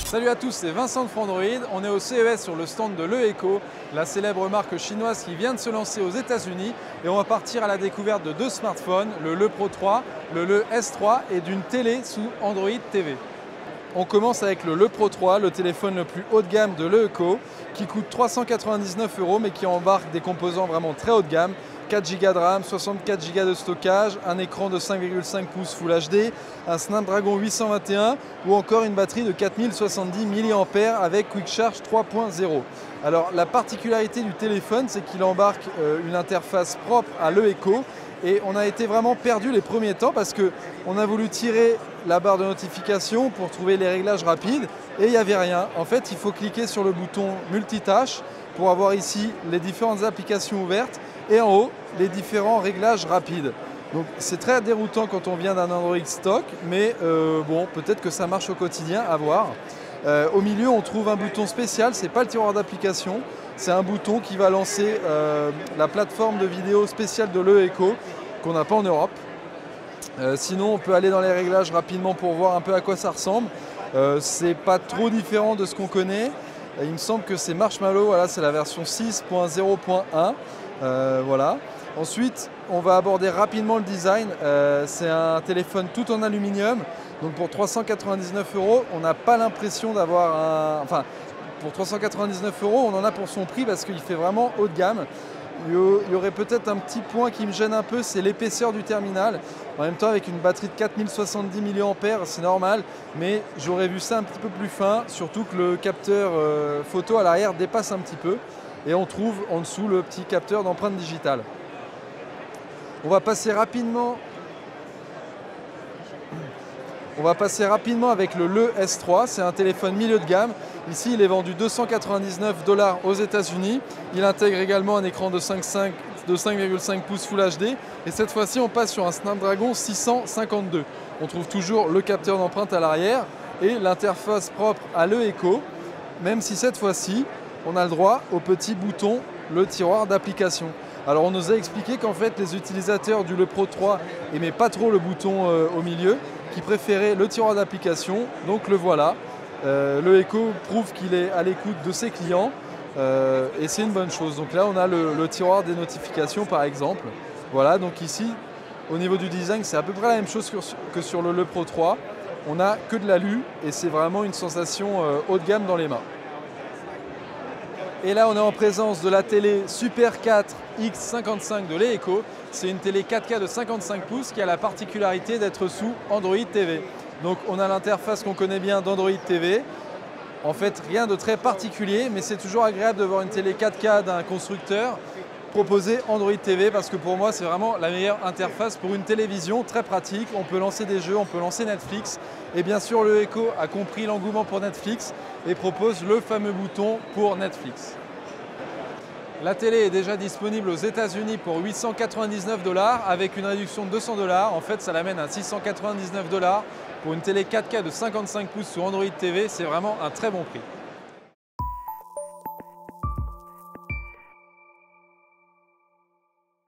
Salut à tous, c'est Vincent de Frandroid. On est au CES sur le stand de LeEco, la célèbre marque chinoise qui vient de se lancer aux États-Unis. Et on va partir à la découverte de deux smartphones, le Pro 3, le S3 et d'une télé sous Android TV. On commence avec le Pro 3, le téléphone le plus haut de gamme de LeEco, qui coûte 399 € mais qui embarque des composants vraiment très haut de gamme. 4 Go de RAM, 64 Go de stockage, un écran de 5,5 pouces Full HD, un Snapdragon 821 ou encore une batterie de 4070 mAh avec Quick Charge 3.0. Alors la particularité du téléphone, c'est qu'il embarque une interface propre à LeEco et on a été vraiment perdu les premiers temps parce qu'on a voulu tirer la barre de notification pour trouver les réglages rapides et il n'y avait rien. En fait, il faut cliquer sur le bouton multitâche pour avoir ici les différentes applications ouvertes et en haut les différents réglages rapides. Donc c'est très déroutant quand on vient d'un Android stock, mais bon, peut-être que ça marche au quotidien, à voir. Au milieu, on trouve un bouton spécial, c'est pas le tiroir d'application, c'est un bouton qui va lancer la plateforme de vidéo spéciale de LeEco qu'on n'a pas en Europe. Sinon, on peut aller dans les réglages rapidement pour voir un peu à quoi ça ressemble. C'est pas trop différent de ce qu'on connaît. Il me semble que c'est Marshmallow, voilà, c'est la version 6.0.1. Voilà. Ensuite, on va aborder rapidement le design. C'est un téléphone tout en aluminium. Donc pour 399 €, on n'a pas l'impression d'avoir un... Enfin, pour 399 €, on en a pour son prix parce qu'il fait vraiment haut de gamme. Il y aurait peut-être un petit point qui me gêne un peu, c'est l'épaisseur du terminal. En même temps, avec une batterie de 4070 mAh, c'est normal, mais j'aurais vu ça un petit peu plus fin, surtout que le capteur photo à l'arrière dépasse un petit peu. Et on trouve en dessous le petit capteur d'empreinte digitale. On va passer rapidement avec le S3, c'est un téléphone milieu de gamme. Ici, il est vendu 299 $ aux États-Unis. Il intègre également un écran de 5,5 pouces Full HD. Et cette fois-ci, on passe sur un Snapdragon 652. On trouve toujours le capteur d'empreinte à l'arrière et l'interface propre à LeEco, même si cette fois-ci, on a le droit au petit bouton, le tiroir d'application. Alors on nous a expliqué qu'en fait les utilisateurs du Pro 3 n'aimaient pas trop le bouton au milieu, qui préféraient le tiroir d'application, donc le voilà. LeEco prouve qu'il est à l'écoute de ses clients et c'est une bonne chose. Donc là on a le tiroir des notifications par exemple. Voilà, donc ici au niveau du design c'est à peu près la même chose que sur le Pro 3. On n'a que de l'alu et c'est vraiment une sensation haut de gamme dans les mains. Et là, on est en présence de la télé Super 4 X55 de LeEco. C'est une télé 4K de 55 pouces qui a la particularité d'être sous Android TV. Donc on a l'interface qu'on connaît bien d'Android TV. En fait, rien de très particulier, mais c'est toujours agréable de voir une télé 4K d'un constructeur proposer Android TV parce que pour moi, c'est vraiment la meilleure interface pour une télévision, très pratique. On peut lancer des jeux, on peut lancer Netflix. Et bien sûr, LeEco a compris l'engouement pour Netflix et propose le fameux bouton pour Netflix. La télé est déjà disponible aux États-Unis pour 899 $ avec une réduction de 200 $. En fait, ça l'amène à 699 $ pour une télé 4K de 55 pouces sur Android TV. C'est vraiment un très bon prix.